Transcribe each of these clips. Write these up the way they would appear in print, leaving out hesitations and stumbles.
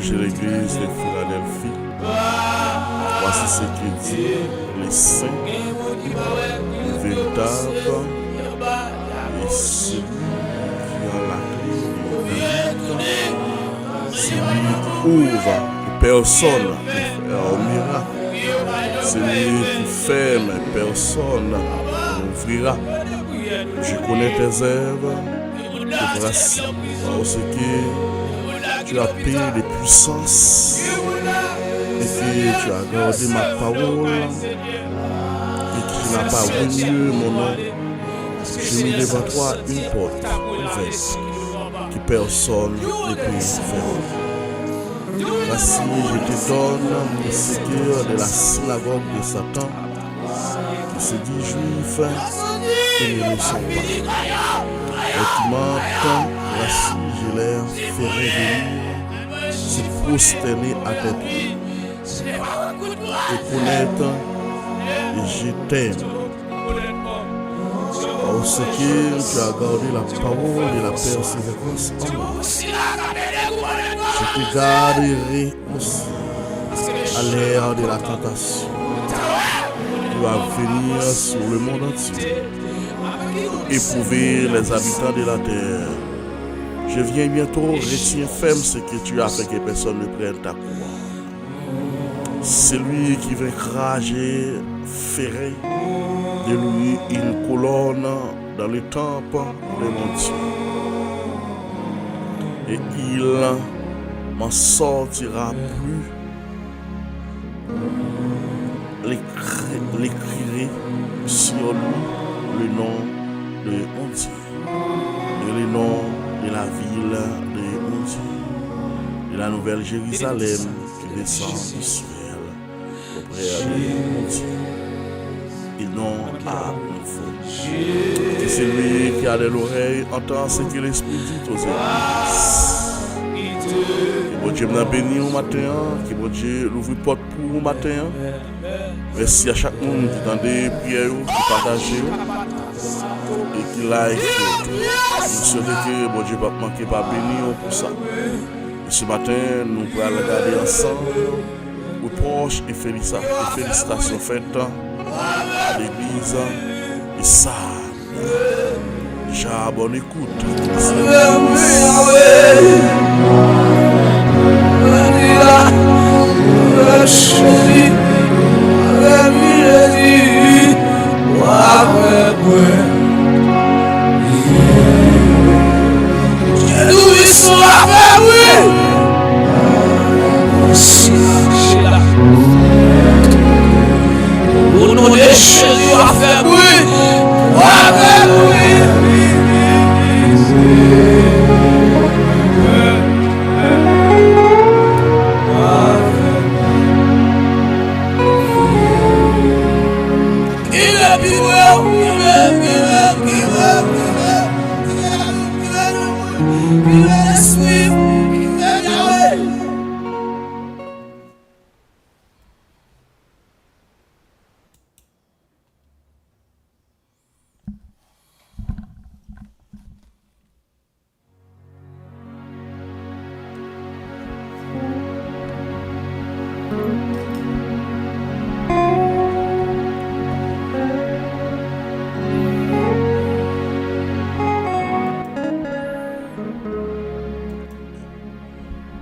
ange de l'église de Philadelphie, voici ce qu'il dit, les saints, les véritables, et celui qui a la clé, celui qui ouvre, personne ne fait un miracle, celui qui ferme, personne n'ouvrira. Je connais tes œuvres, tes grâces, parce que tu as payé des puissances et que tu as gardé ma parole et que tu n'as pas renié mon nom. J'ai mis devant toi une porte ouverte que personne ne peut fermer. Voici, je te donne le secret de la synagogue de Satan qui se dit juif et ne le sont pas. Et qui m'entend, voici, je leur ferai venir se prosterner à tes pieds et connaître et je t'aime. Parce que tu as gardé la parole et la persévérance en moi. Je te garderai aussi à l'ère de la tentation. Tu vas venir sur le monde entier, éprouver les habitants de la terre. Je viens bientôt, retiens ferme ce que tu as fait que personne ne prenne ta couronne. Celui qui vaincra, je ferai de lui une colonne dans le temple de mon Dieu. Et il m'en sortira plus. L'écrirai sur lui le nom de mon Dieu et le nom de la ville de mon Dieu, de la nouvelle Jérusalem qui descend du ciel auprès de mon Dieu. Et non à nouveau. Et celui qui a de l'oreille entend ce que l'Esprit dit aux églises. Que bon Dieu m'a béni au matin, que bon Dieu l'ouvre porte pour au matin. Merci à chaque monde qui tend des prières, qui partage et qui like. Je souhaite que bon Dieu ne va pas manquer pas béni pour ça. Et ce matin, nous allons regarder ensemble aux proches et félicitations faites à l'église et ça. Déjà, bonne écoute.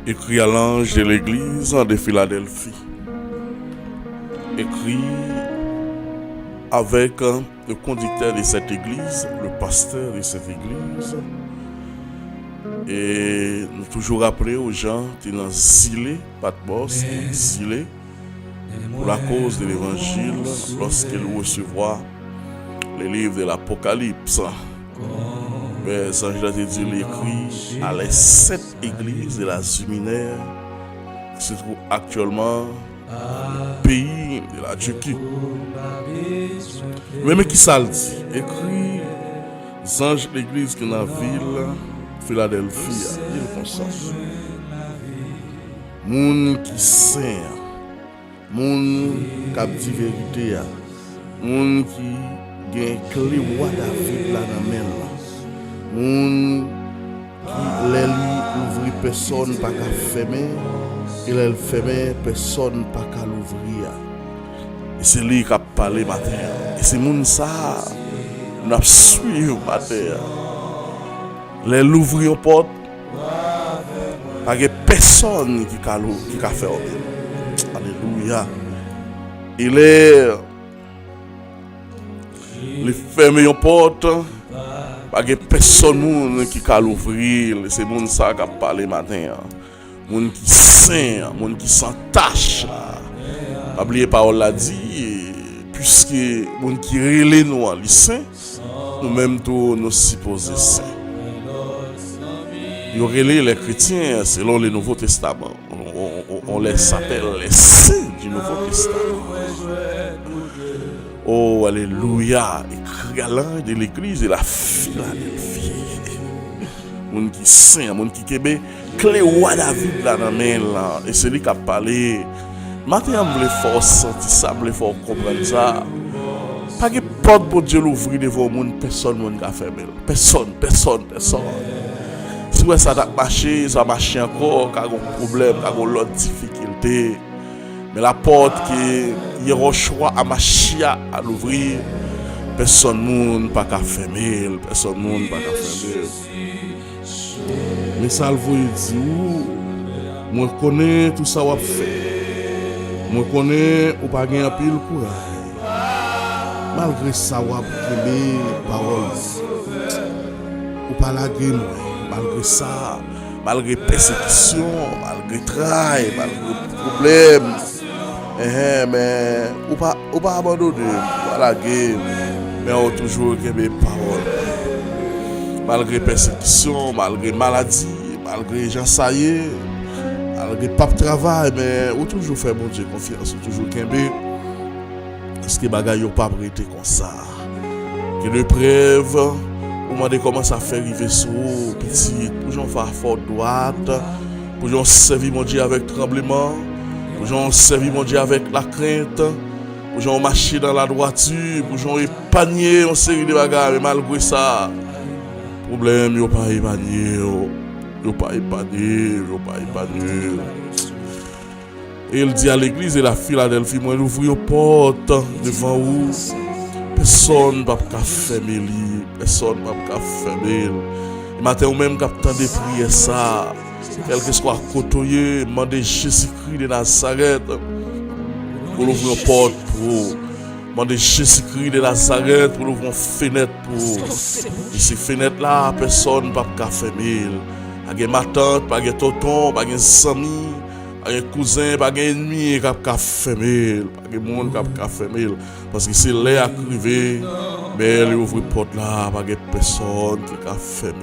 Écrit à l'ange de l'église de Philadelphie. Écrit avec le conducteur de cette église, le pasteur de cette église. Et nous toujours rappeler aux gens qui sont zélés, pas de boss, zélés, pour la cause de l'évangile, lorsqu'ils recevront les livres de l'Apocalypse. Mais Saint Jean de Dieu l'écrit à les 7 églises de la Zuminaire qui se trouvent actuellement dans le pays de la Turquie. Mais qui ça le dit? Écrit les anges de l'église qui est dans la ville Philadelphie, il comme ça. Moun qui saint, moun qui dit vérité, moun qui gagne clé roi David là dans main là. Moun qui les lui ouvrir personne pas qu'à fermer Il est fermé, personne pas qu'à l'ouvrir. Et c'est lui qui a parlé matin. Et c'est moun ça, nous avons suivi matin. Les l'ouvrir aux portes, pas que personne qui a fait. Alléluia. Il ferme aux portes, pas que personne qui a l'ouvrir. C'est moun ça qui a parlé matin. Moun qui saint, moun qui sans tâche. Pas oublier parole l'a dit, puisque moun qui relève nous en saint, nous-mêmes tous nous supposés saints. Ils relèvent les chrétiens selon le Nouveau Testament. On les appelle les saints du Nouveau Testament. Oh, alléluia. Écrit à l'un de l'église de la Philadelphie. Moun qui saint, moun qui kebe clé roi David là dans main là. Et c'est lui qui a parlé. Maintenant, on voulait fort sentir ça, on voulait fort comprendre ça. Pas de porte pour Dieu l'ouvrir devant le monde, personne ne va fermer. Personne. Si vous ça a marché, ça a marché encore, il y a un problème, il y a une autre difficulté. Mais la porte qui Yehoshua a marché à l'ouvrir, personne ne va fermer. Personne ne va fermer. Mais ça, vous dit, moi je connais tout ça, vous fait. Moi je connais ou pas gagner un pile courage. Malgré ça, vous avez les paroles. Ou pas la gueule. Malgré ça, malgré persécution, malgré travail, malgré problème. Mais ou pas abandonner. Ou pas la gueule. Mais on toujours les paroles. Malgré persécution, malgré maladie, malgré gens ça y est. Malgré pas de travail, mais on toujours fait bon Dieu confiance, on toujours kembe. Est-ce que bagaille yo pas prêté comme ça? Que le preuve, on m'a dit comment ça fait arriver sur petit, pour j'en faire fort droite, pour j'en servir mon Dieu avec tremblement, pour j'en servir mon Dieu avec la crainte, pour j'en marcher dans la droiture, pour j'en épargner en série de bagages, mais malgré ça, problème yo pas épargné. Yo pas épargné. Et il dit à l'église de la Philadelphie, moi l'ouvrir aux portes devant vous. Personne ne va pas fermer. Personne ne va pas fermer. Et maintenant, même quand tu as des prières, ça, quel que soit côtoyer, demandez Jésus-Christ de Nazareth pour l'ouvrir aux portes pour vous. Demandez Jésus-Christ de Nazareth pour l'ouvrir aux fenêtres pour vous. Et ces fenêtres-là, personne ne va pas fermer. Pas de ma tante, pas de tonton, pas de amis, pas de cousin, pas d'ennemi qui a fermé, pas de monde qui a fermé. Parce que c'est là à criver, mais il ouvre la porte là, pas de personne qui a fermé.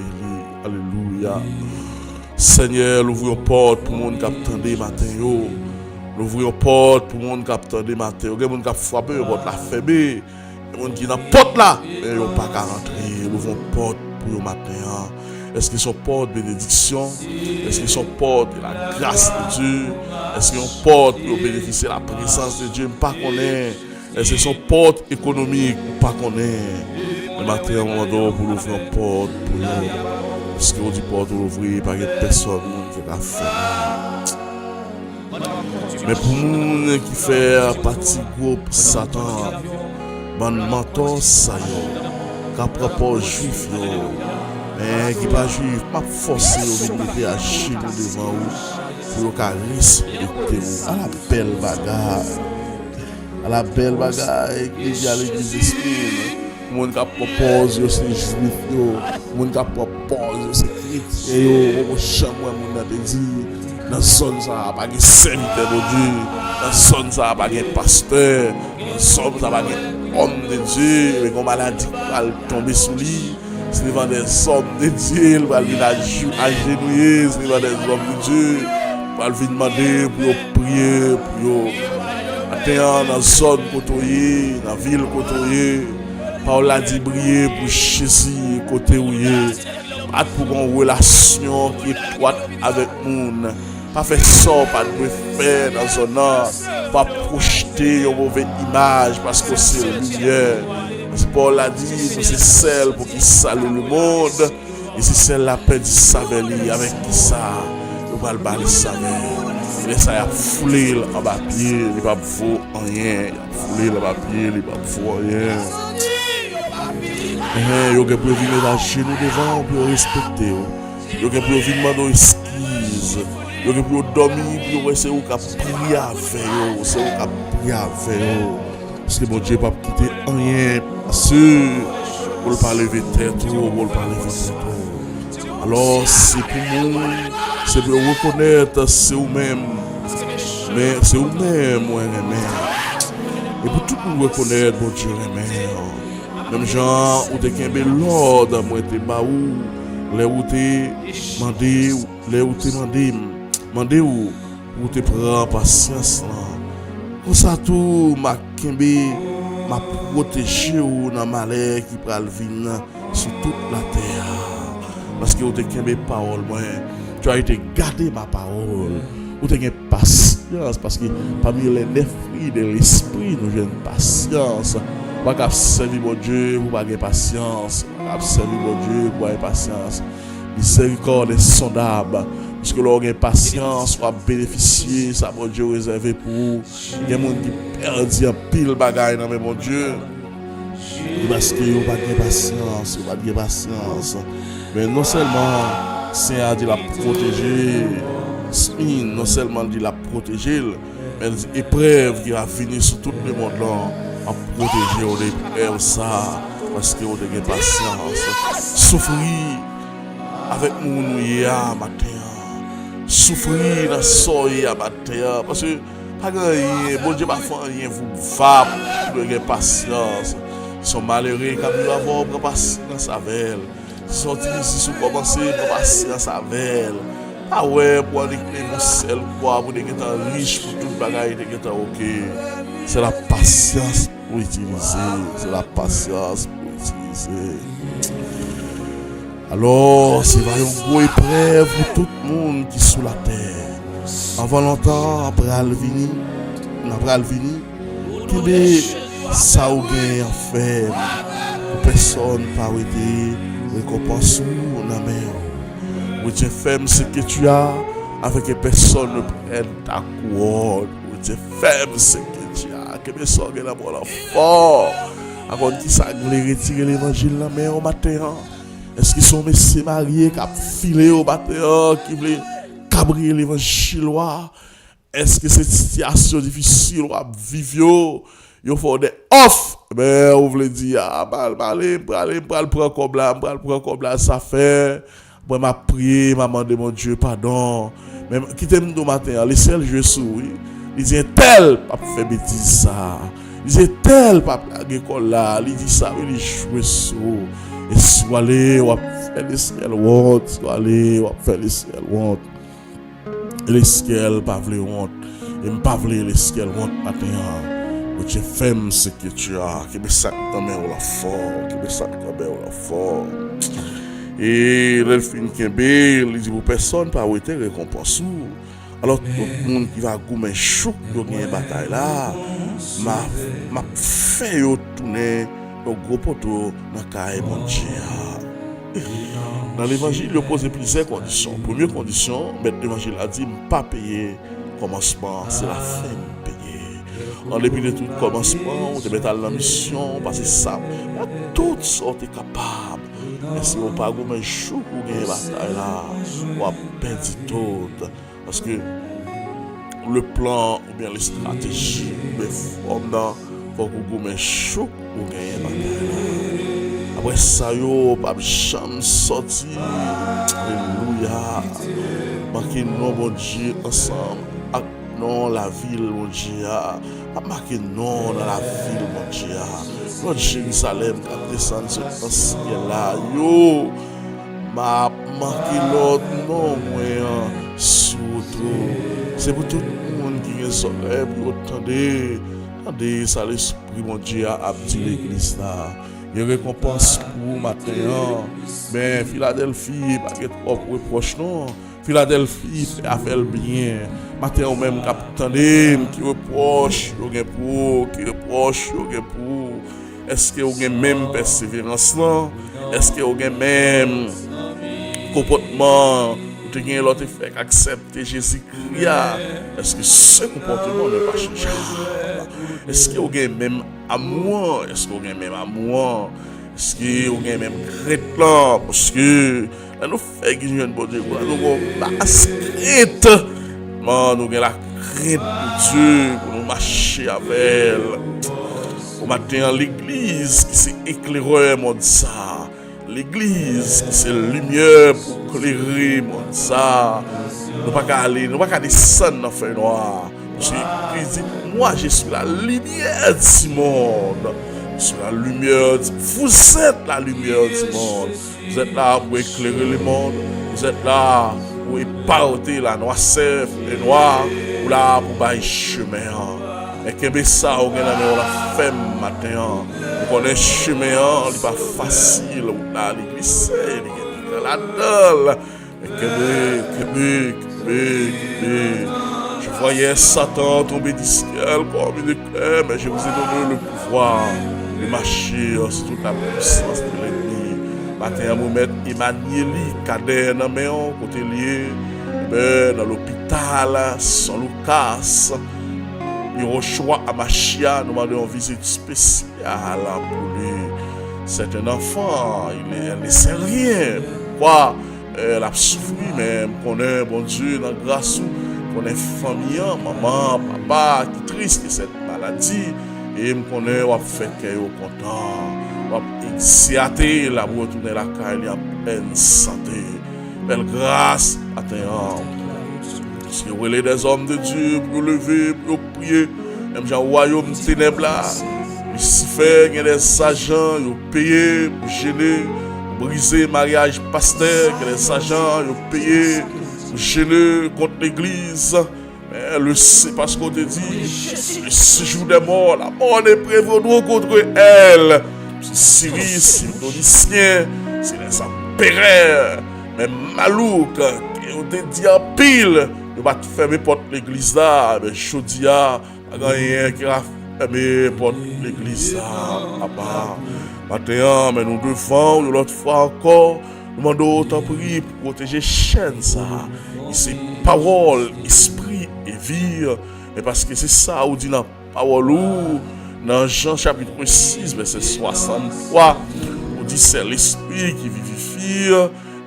Alléluia. Seigneur, ouvre une porte pour le monde qui a attendu matin. Ouvre une porte pour le monde qui a attendu matin. Il y a des gens qui ont frappé, la porte la fermée. Il y a des gens qui sont dans la porte là, mais ils n'ont pas qu'à rentrer. Ouvre une porte pour le matin. Est-ce qu'ils sont porte de bénédiction? Est-ce qu'ils sont porte de la grâce de Dieu? Est-ce qu'ils sont porte pour bénéficier de la présence de Dieu? Pas qu'on est. Est-ce qu'ils sont porte économique? Pas qu'on est. Le matin, on doit pour l'ouvrir une porte pour nous. Parce qu'on dit porte pour l'ouvrir, pas de personne qui va faire. Mais pour nous qui fait partie du groupe Satan, mon mentor, ça y est, qu'à propos juif, mais qui pas juif, pas forcé de mettre à genoux devant vous pour le respecter vous. À la belle bagarre. À la belle bagarre, qui à l'église d'esprit. Le monde qui propose, c'est juif, le monde qui propose, c'est chrétien, on chambre, on a dit, dans la zone, ça pas de serviteur de Dieu, dans la zone, ça pas de pasteur, dans la zone, ça pas de homme de Dieu, mais comme maladie va tomber sous lui. C'est devant des hommes de Dieu, il va venir agenouiller, c'est devant des hommes de Dieu, il va venir demander pour prier, pour atteindre dans la zone côtoyée, dans la ville côtoyée. Paul a dit briller pour Jésus côté où il est. Pas pour une relation qui est étroite avec nous. Pas faire ça, pas de faire dans son âme. Pas projeter une mauvaise image parce que c'est lumière. Paul a dit que c'est celle pour qui salue le monde. Et si celle la paix du savet avec qui ça, nous allons le savet. Mais ça a foulé en bas pied, il pas faut rien. Il a foulé en bas pied, il pas faut rien. Yo que pour venir à chez nous devant pour respecter. Yo que pour venir demander excuse. Yo que pour dormir pour essayer ou cap prier avec yo, c'est ou cap prier avec yo. Parce que mon Dieu pas quitter rien. Sûr pour pas lever tête ou pour pas lever tête. Alors c'est pour nous, c'est pour reconnaître c'est vous-même. Mais c'est vous-même moi et pour tout le monde reconnaître mon Dieu même genre ou te kembe l'ordre moi te ba ou les ou te mandé les ou te mandé ou te prend patience là comme ça tout m'a kembe m'a protéger ou dans malheur qui pral venir sur toute la terre parce que ou te kembe parole moi tu as été garder ma parole ou te gen patience parce que parmi les 9 fruits de l'esprit nous avons patience. Pas qu'à servir mon Dieu pour pas avoir patience. Pas servir mon Dieu pour avoir patience. Miséricorde est sondable. Parce que l'on a patience, on va bénéficier, ça mon Dieu réservé pour vous. Il y a des gens qui perdent un pile bagaille dans mon Dieu. Parce que vous pas de patience, vous pas de patience. Mais non seulement c'est à dire la protéger, non seulement dit la protéger, mais l'épreuve qui va venir sur tout le monde là. À protéger l'épreuve ça parce que vous avez patience. Souffrir avec nous hier matin. Souffrir dans soleil matin parce que pas rien, bon Dieu pas fait rien vous va pour avoir patience. Ils sont malheureux quand ils avoir patience avec elle. Ils sont ici sous commencer pour patience avec elle. Ah ouais, pour aller nous seul pour être riche pour toute bagaille de OK. C'est la patience pour utiliser. C'est la patience pour utiliser. Alors, c'est une grosse épreuve pour tout le monde qui est sous la terre. Avant longtemps, après Alvini, qui ça ou bien en fait, personne pas été récompense ou na mer. Ou tu fais ce que tu as avec personne ne prenne ta couronne. Ou tu fais ce que tu as. Que mes soeurs la bonne fort. Avant qui ça voulait retirer l'évangile la mer au matin. Est-ce qu'ils sont messieurs mariés qui ont filé au matin, qui voulaient cabrer l'évangile? Est-ce que cette situation difficile à vivre? Il faut des off. Mais on voulait dire, allez, prendre comme là, ça fait. Moi, m'a prié, m'a demandé mon Dieu pardon. Mais quittez-moi au matin, laissez-le jouer sous. Il dit tel, pas faire bêtise ça. Il dit tel, pas l'école là. Il dit ça, il joue sous. Et si vous allez, vous faire les ciels honte. Vous allez, vous faire les ciels honte. Les ciels, pas vle honte. Et pas vle les ciels honte matin. Tu fais ce que tu as. Qui me sac ta main ou la fort. Qui me sac ta main ou la fort. Et l'elfine Kembe, il dit pour personne pas été récompense. Alors tout le monde qui va goumer chouk pour gagner une bataille là, m'a fait tourner au gros poteau dans caille mon Dieu. Dans l'évangile, il pose plusieurs conditions. Première condition, maître l'évangile a dit pas payer commencement, c'est la fin de payer. En dépit de tout commencement, on te met à la mission, parce que ça, toutes sortes capables. Mais si on pas gomme chou pour gagner la bataille là, on va perdre tout. Parce que le plan ou bien les stratégies, les formes là, faut qu'on gomme chou pour gagner la bataille là. Après ça, yo, pas jamais sorti. Alléluia. Marquez non, bon Dieu, ensemble. Non, la ville, mon Dieu. Pas marquer non dans la ville, mon Dieu. Notre Jérusalem qui a descendu sur le ciel là. Yo, m'a marqué l'autre non, moi, surtout. C'est pour tout le monde qui est sur l'œuvre, pour entendre. Attendez, ça l'esprit, mon Dieu, a dit l'église là. Il y a récompense pour matin. Mais Philadelphie, pas de trop reproche, non. Philadelphie a fait le bien. Matin, on même capitaine qui reproche, qui reproche, pour. Est-ce que vous avez même persévérance là? Est-ce que vous avez même comportement? te gagner l'autre fait accepter Jésus-Christ. Est-ce que ce comportement ne pas changer? Est-ce que vous avez même amour? Est-ce que vous avez même amour? Est-ce que vous avez même crainte? Parce que nous faisons que je bon Dieu, nous avons pas crainte. Nous avons la crainte de Dieu pour nous marcher avec elle. Au matin, l'église qui s'est éclairée, mon ça. L'église qui c'est lumière pour éclairer, mon ça. Nous ne pouvons pas aller, nous ne pouvons pas descendre dans le feu noir. Parce que Christ dit, moi je suis la lumière du monde. Je suis la lumière, vous êtes la lumière du monde. Vous êtes là pour éclairer le monde. Vous êtes là pour épargner la noirceur, les noirs, ou là pour bailler chemin. Et que ça, on a fait matin. On connaît le chemin, il n'est pas facile. On a l'église, il y a la dalle. Et que je voyais Satan tomber du ciel comme une éclair, mais je vous ai donné le pouvoir de marcher sur toute la puissance de l'ennemi. Matin, on met Emmanuel, cadet dans mes côté lié, dans l'hôpital, Saint Lucas. Il y a un choix à Machia, nous avons une visite spéciale pour lui. C'est un enfant, elle ne sait rien. Pourquoi elle a souffert, mais on connaît, bon Dieu, dans la grâce, on connaît famille, maman, papa, qui est triste de cette maladie. Et on connaît, on a fait qu'elle est content. On a exercé la pour retourner la caille en pleine santé. Belle grâce, attends. Si vous voulez des hommes de Dieu pour lever, pour prier, même dans le royaume de ténèbres là, Lucifer, il y a des agents, ils ont payé pour gêner, pour briser le mariage pasteur, il y a des agents, ils ont payé pour gêner contre l'église. Mais c'est parce qu'on te dit, le séjour des morts, la mort est prévenue contre elle. C'est Syrie, c'est Donicien, c'est les empereurs, mais Malouk, on te dit en pile. Je vais fermer porte l'église là, mais je dis à rien qui a fermé porte l'église là. Maintenant, mais nous devons, l'autre fois encore, nous demandons autant prier pour protéger chaîne ça. C'est parole, esprit et vie. Mais parce que c'est ça, où dit dans la parole, dans Jean chapitre 6, verset 63, où dit c'est l'esprit qui vivifie,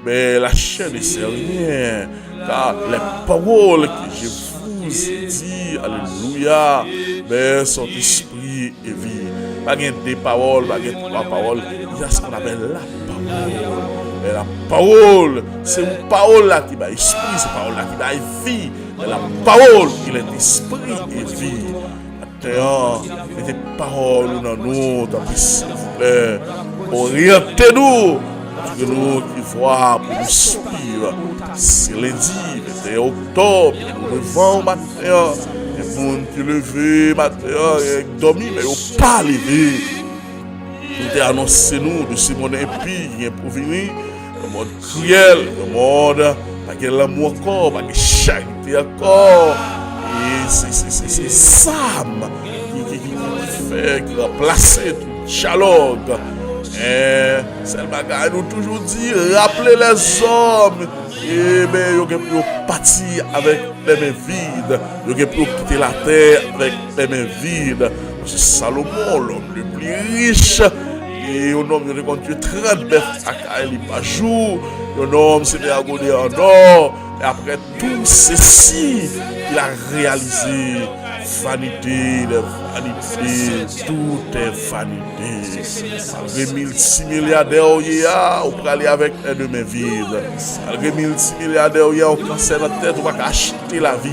mais la chaîne ne sait rien. Car les paroles que je vous dis, alléluia, mais sont esprit et vie. Pas des paroles, pas trois paroles, il y a ce qu'on appelle la parole. Et la parole, c'est une parole là qui va esprit, c'est une parole là qui va vie. Et la parole, il est esprit et vie. Maintenant, mettez paroles dans nous, s'il vous plaît. Orientez-nous. Que nous qui voient pour nous suivre. C'est lundi, 21 octobre, nous levons matin. Les gens qui levent matin, ils dorment, mais ils n'ont pas levé. Nous avons annoncé nous de ce monde impie qui vient pour venir. Le monde cruel, le monde, pas de l'amour encore, pas de charité encore. Et c'est Sam qui remplace tout dialogue. C'est le bagage nous toujours dit, rappelez les hommes, et bien, ils ont parti avec les mains vides, ils ont quitter la terre avec les mains vides. C'est Salomon, l'homme le plus riche, et un homme qui a conduit 30 bêtes à Kaili par jour, un homme s'est agoné en or, et après tout ceci, il a réalisé. Vanité, tout est vanité. Malgré 1600 milliardaires, on peut aller avec un de mes vides. Malgré 1600 milliardaires, on cancer la tête, on va acheter la vie.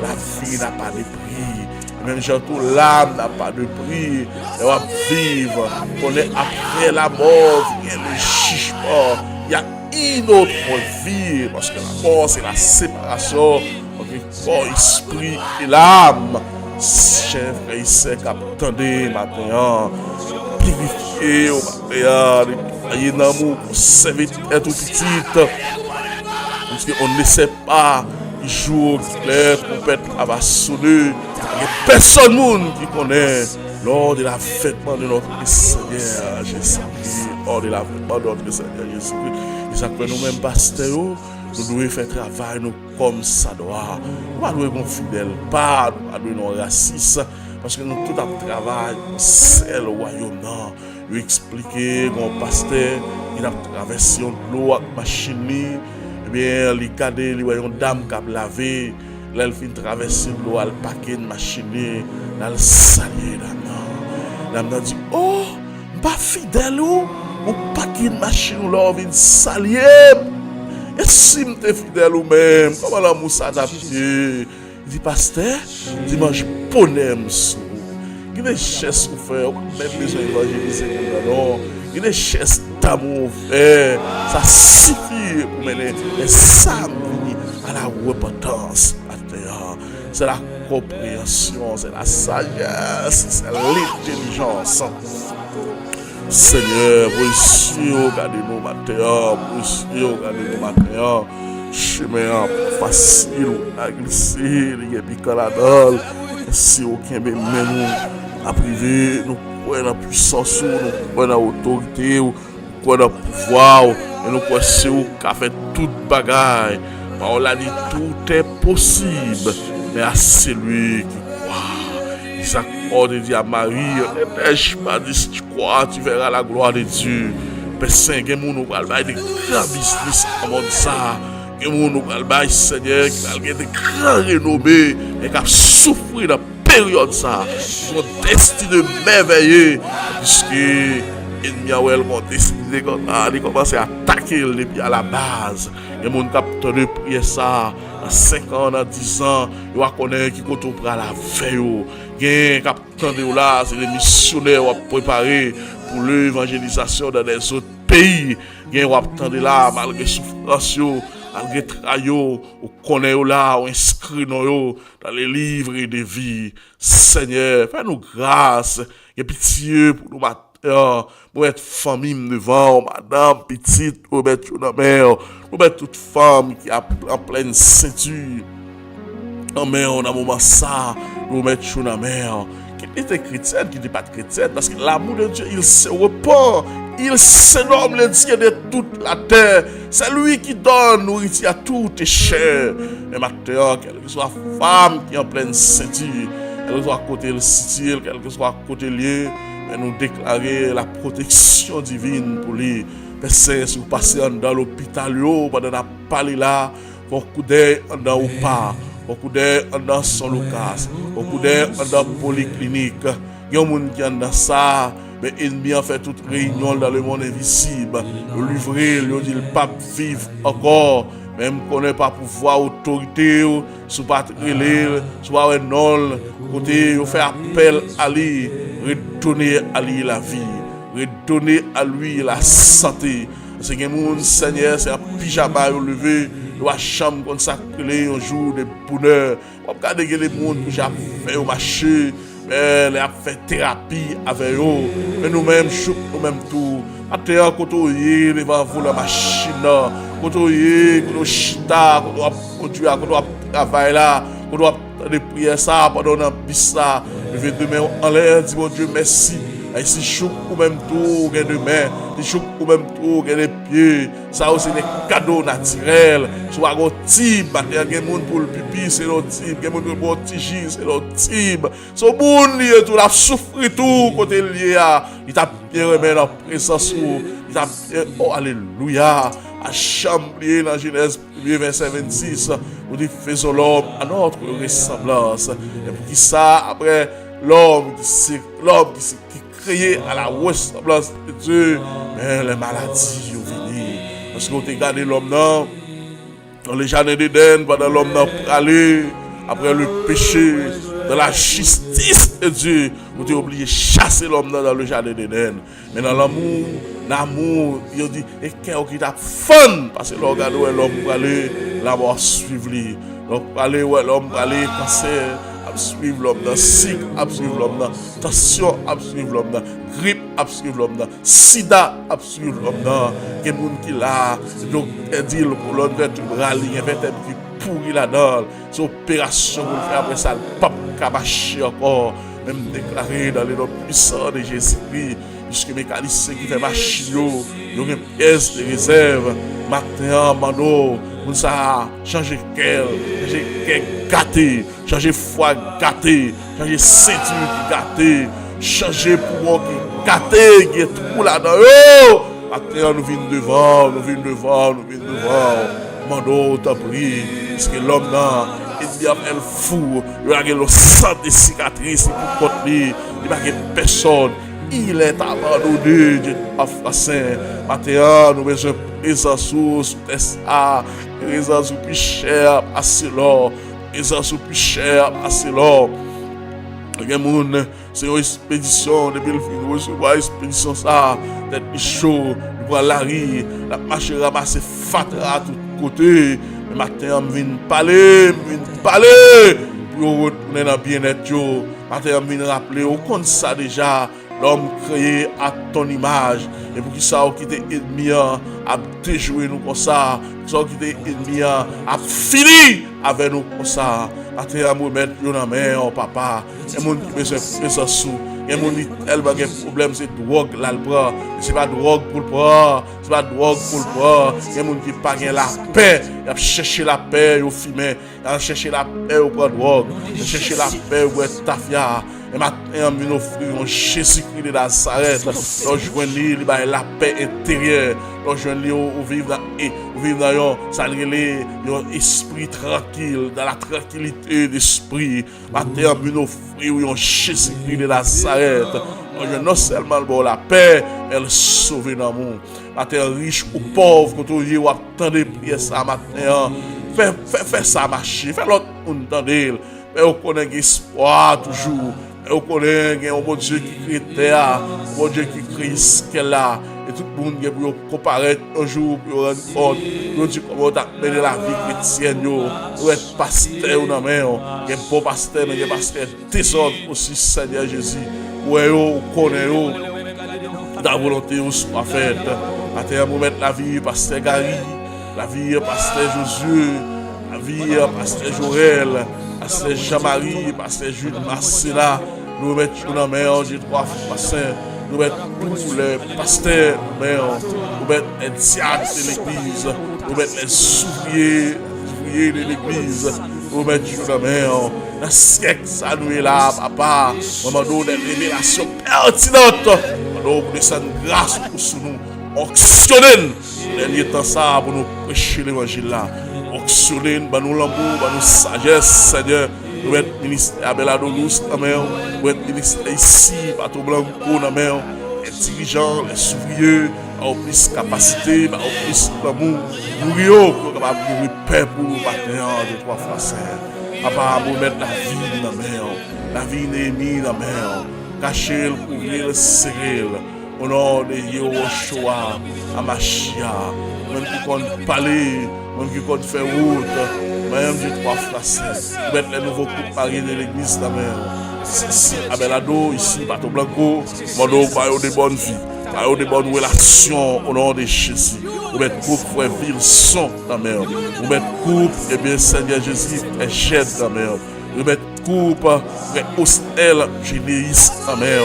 La vie n'a pas de prix. Même surtout l'âme n'a pas de prix. On va vivre. On est après la mort, il y a le jugement. Il y a une autre vie. Parce que la mort, c'est la séparation. Corps, esprit et l'âme. Chers frères et sœurs, attendez maintenant. Purifiez au matin, nettoyez l'amour pour servir tout petit. Parce qu'on ne sait pas les jours qui l'air trompette va sonner. Il n'y a personne qui connaît lors de l'avènement de notre Seigneur Jésus-Christ. Lors de l'avènement de notre Seigneur Jésus-Christ. Et ça que nous-mêmes, pasteurs, nous devons faire travail nous comme ça doit. Nous ne devons pas fidèle pas, nous ne devons pas raciste. Parce que nous tout à travail, c'est le royaume. Nous expliquer mon pasteur, il a traversé l'eau avec machine, et bien, il a regardé, il a une dame qui a lavé, il a fait traverser l'eau, il a paqué une machine, il a salié la dame. Dit, oh, pas fidèle ou paqué une machine, là, il vient salier. Et si tu es fidèle ou même, comment la mousse adaptée? Il dit, pasteur, dimanche, bonheur, il y a des gestes pour faire, même besoin d'évangéliser, il y a des gestes d'amour faire, ça suffit pour mener les âmes à la repentance. C'est la compréhension, c'est la sagesse, c'est l'intelligence. Seigneur, pour ici, regardez-nous matin, pour ici, regardez-nous matin. Chemin facile à glisser, il y a piquant la dalle. Si aucun même nous a privé, nous croyons dans la puissance, nous croyons dans l'autorité, nous croyons dans le pouvoir, et nous croyons c'est où qu'a fait toute bagaille. On l'a dit, tout est possible, mais à celui qui croit. Isaac dit à Marie, ne t'ai-je pas dit, si tu crois, tu verras la gloire de Dieu. Père Saint, il y a des grands business comme ça. Et nous allons Seigneur qui a des grands renommés et qui a souffert dans la période ça. Son destin merveilleux puisque l'ennemi a décidé de commencer à attaquer depuis à la base. Et les gens qui ont tenu prier ça dans 5 ans, dans 10 ans, ils vont connaître qui compte pour la veille. Les gens qui ont tenu là, c'est les missionnaires qui ont préparé pour l'évangélisation dans les autres pays. Les gens qui ont tenu là malgré souffrance. Malgré trayo, ou connaît là, ou inscrit dans les livres de vie. Seigneur, fais-nous grâce et pitié pour nous matin, pour être famille devant, madame, petite, pour mettre dans la mer, pour mettre toute femme qui est en pleine ceinture. En mer, on a un moment ça, pour mettre dans la mer. Qui était chrétienne, qui n'était pas chrétienne, parce que l'amour de Dieu, il se repent. Il s'énorme le Dieu de toute la terre. C'est lui qui donne nourriture à tout est cher. Mais maintenant, quelle que soit femme qui est en pleine ceinture, quelle que soit côté le style, quel que soit côté lieu, mais nous déclarer la protection divine pour lui. Parce si vous passez dans l'hôpital, pendant la parler là, beaucoup d'œil dans ou pas, beaucoup d'œil dans son local, beaucoup d'œil dans la polyclinique. Il y a des gens qui sont dans ça. Mais l'ennemi a fait toute réunion dans le monde invisible. Le livrer, il dit le pape vivre encore. Même qu'on n'est pas pouvoir, autorité, soit pas relire, soit non, côté, fait appel à lui, redonner à lui la vie, redonner à lui la santé. C'est que mon Seigneur, c'est un pyjama levé, la chambre consacrée un jour de bonheur. On regarde les gens qui ont fait au marché. Elle a fait thérapie avec eux. Mais nous-mêmes, nous-mêmes tout. Attends, quand on y est, devant vous la machine, quand on y est, quand on chita, quand on conduit, quand on travaille là, quand on a prier ça, pendant on a bis ça. Je vais demain en l'air, dis mon Dieu, merci. Et si chouk ou même tout, gagne demain, si chouk ou même tout, gagne les pieds, ça aussi des cadeaux naturels. Soit un type, il y a des gens pour le pipi, c'est l'autre type, il y a des gens pour le tige, c'est l'autre type. Ce monde, il a souffert tout côté lié, il t'a bien remis dans la présence, il t'a bien, oh alléluia, à chamblier dans Genèse 1, verset 26, on dit faisons l'homme à notre ressemblance. Et pour qui ça, après, l'homme qui créé à la ressemblance de Dieu, mais les maladies sont venues. Parce qu'on a gardé l'homme dans le jardin d'Éden, pendant l'homme n'a aller après le péché, dans la justice de Dieu, on a oublié de chasser l'homme dans le jardin d'Éden. Mais dans l'amour, il dit, et qu'est-ce qui t'a fun? Parce que l'homme pour aller, la mort suivre lui. Donc, l'homme pour aller, cancer. Suivre l'homme dans cycle, suivre l'homme dans tension, suivre l'homme dans grippe, suivre l'homme dans sida, suivre l'homme dans il y a des gens qui là donc dit pour l'autre vertébrale il y a des têtes qui pourri là-dedans c'est opération pour faire après ça le pape cabaché encore même déclaré dans les noms puissants de Jésus-Christ puisque mécanicien qui fait machine il y a une pièce de réserve matin mano Moun ça changer cœur, changer cœur gâté, changer foi gâté, changer ceinture gâté, changer pouvoir gâté, qui est tout là-dedans. Oh! Maintenant nous venons devant, nous venons devant. Mando t'en prie, parce que l'homme là, il dit elle fou, il a le sang de cicatrices pour côté, il n'a personne. Il est abandonné, Dieu Saint. Maintenant, nous besoin de présence sous ça, présence plus cher, assez l'or, présence plus cher, assez l'or. C'est une expédition, depuis le film, nous recevons une expédition, ça, tête chaud, nous prenons la rue, la marche ramasse fatra à tous côtés. Mais maintenant, je viens parler, pour retourner dans le bien-être. Maintenant, je viens rappeler, au compte ça déjà. L'homme créé à ton image. Et pour qui ça, qui était ennemi, a déjoué nous comme ça. Pour qui était ennemi, a fini avec nous comme ça. Maintenant, nous mettre dans la main, papa. Et mon qui besoin de ça sous. Et mon dit, elle va avoir problème, c'est drogue là le bras. C'est pas drogue pour le bras. C'est pas drogue pour le bras. Et mon qui pas la paix. Il a cherché la paix au fumer. Il a cherché la paix au bras drogue. Il a cherché la paix au bras tafia. Et maintenant, on vient offrir un Jésus-Christ de Nazareth. Donc, je viens la paix intérieure. Donc, je viens vivre dans un esprit tranquille, dans la tranquillité d'esprit. Maintenant, on vient offrir un Jésus-Christ de Nazareth. Donc, je non seulement bon la paix, elle sauve dans le monde. Maintenant, riche ou pauvre, quand on y attend des prières, ça maintenant, fais ça marcher. Fais l'autre monde entendre. Mais on connaît l'espoir toujours. Et on connaît un bon Dieu qui crée terre, un bon Dieu qui crée ce qu'elle a. Et tout le monde peut comparer un jour pour rendre compte. Nous disons comment on a mené la vie chrétienne. Nous être pasteur dans la main. Il y a un bon pasteur, mais il y a un pasteur désordre aussi, Seigneur Jésus. Où on connaît la volonté soit faite. Maintenant, nous mettons la vie pasteur Gary, la vie pasteur Josué, la vie pasteur Jorel, pasteur Jean-Marie, pasteur Jules Marcella. Nous mettons dans la main du trois pasteurs. Nous mettons tous les pasteurs, nous mettons les diacres de l'église, nous mettons les ouvriers de l'église, nous mettons dans la main. Dans ce siècle, ça nous est là, papa. Nous demandons des révélations pertinentes. Nous demandons descendre grâce pour nous. Onctionnez le dernier temps ça pour nous prêcher l'évangile là. Onctionnez, nous l'amour, nous sagesse, Seigneur. Nous mettons le ministère Abeladolus dans la main. Nous mettons le ministère ici, Bateau Blanco dans la main. Les dirigeants, les ouvriers, ont plus de capacité, ont plus d'amour. Nous sommes capables de mourir paix pour nous, de trois frères. Papa, nous mettons la vie dans la main. La vie ennemie dans la main. Cacher, couvrir, serrer. Au nom de Yehoshua, Amashia. Même qui compte parler, même qui compte faire route. Même j'ai trois frères. Nous mettons les nouveaux couples mariés de l'église dans la main. Ici, Abelado, ici, Bateau Blanco. Nous mettons des bonnes vies. Des bonnes relations au nom de Jésus. Nous mettons couple frère Wilson dans la mer. Nous mettons couple, et bien Seigneur Jésus est jette dans la mer. Nous mettons couple frère Hostel Généis dans la mer.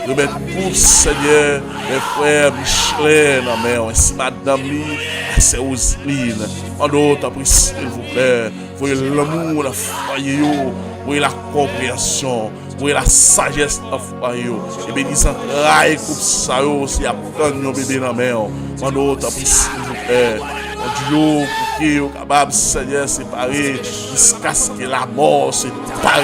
Nous mettons couple Seigneur, les frères Michelin dans la mer. Ainsi madame Lee, c'est Oseline. En d'autres, s'il vous plaît, voyez l'amour, la foyer, voyez la compréhension. Pour la sagesse de foyer. Et bien, ils entraillent comme ça, si apprennent nos bébés dans la main. Pendant s'il vous plaît, Dieu, pour qu'ils soient capables, Seigneur, séparer, jusqu'à ce que la mort sépare.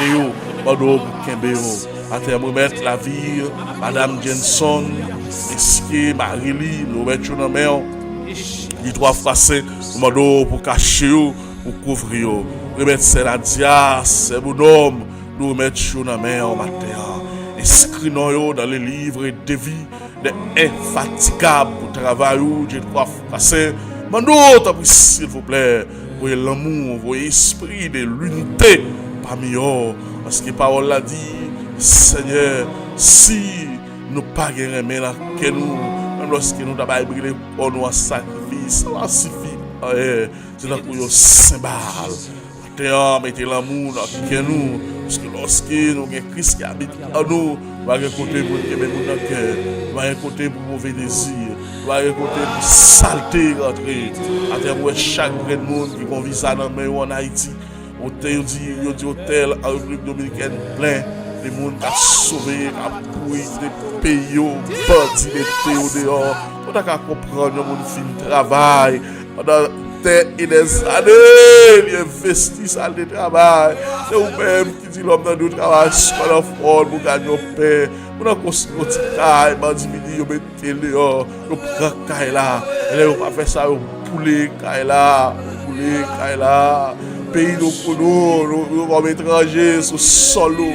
Pendant pour qu'ils soient mettre la vie, Madame Jenson, Esqué, Marie-Lie, nous mettons dans la main. Les trois frères, nous demandons pour cacher, pour couvrir. Nous mettons la dia, c'est mon homme. Nous mettons dans la main en matin. Inscrivons dans les livres de vie, des infatigables pour travailler, Dieu croit passer. Mandons, s'il vous plaît, voyez l'amour, voyez l'esprit de l'unité parmi eux. Parce que la parole l'a dit, Seigneur, si nous ne pas gagner que nous, même lorsque nous avons brûlé pour nous en sacrifice, ça suffit. C'est là pour nous symbole. Mettez l'amour dans nous. Parce que lorsque nous avons Christ qui habite en nous, va récolter pour que mon dans cœur, va récolter pour mauvais désir, va récolter pour saleté rentrer. À travers chaque grand monde qui vont visa dans main en Haïti, hôtel dit hôtel en République dominicaine plein. Les gens qui ont sauvé, qui ont pourri, des pays, bandits, des théos dehors. On a qu'à comprendre que les gens font le travail. Pendant des années, ils investissent dans le travail. C'est vous-même qui dit l'homme dans le travail, c'est pas la fraude, pour gagner au pain. On a construit un petit caille, bandit midi, on met le dehors, on prend caille là. Et là, on va faire ça, on poulet caille là, poulet caille là. Pays de nous, comme étrangers, sur solo.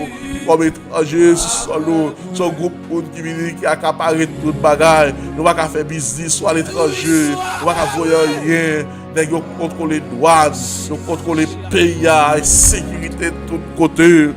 Comme étranger, solo, son groupe qui vient qui accapare tout le bagage. Nous ne pouvons pas faire business soit à l'étranger, nous ne pouvons pas voyager rien. Nous contrôler les douanes, nous contrôler les pays, la sécurité de tous côtés.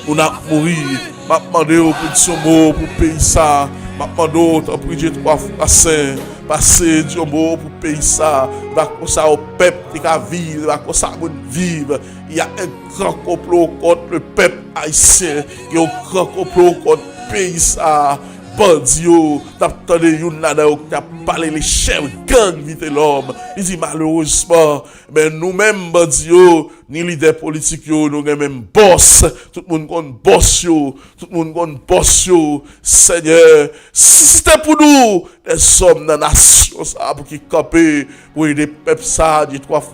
On a mouru. Je demande au petit pour payer ça. Je demande au prix 3 fois saint. Passer du mot pour payer ça. Comme ça, au peuple qui a vivre, comme ça, vivre. Il y a un grand complot contre le peuple haïtien. Il y a un grand complot contre le pays ça. Bandio, t'attendais une nana qui a parlé les chefs gang vite l'homme. Il dit malheureusement, mais nous-mêmes bandio, ni leader politique yo, nous même boss, tout le monde connaît boss yo, tout le monde connaît boss yo. Seigneur, si c'était pour nous, les hommes dans la nation ça pour qui camper, pour aider peuple ça, dit trois fois,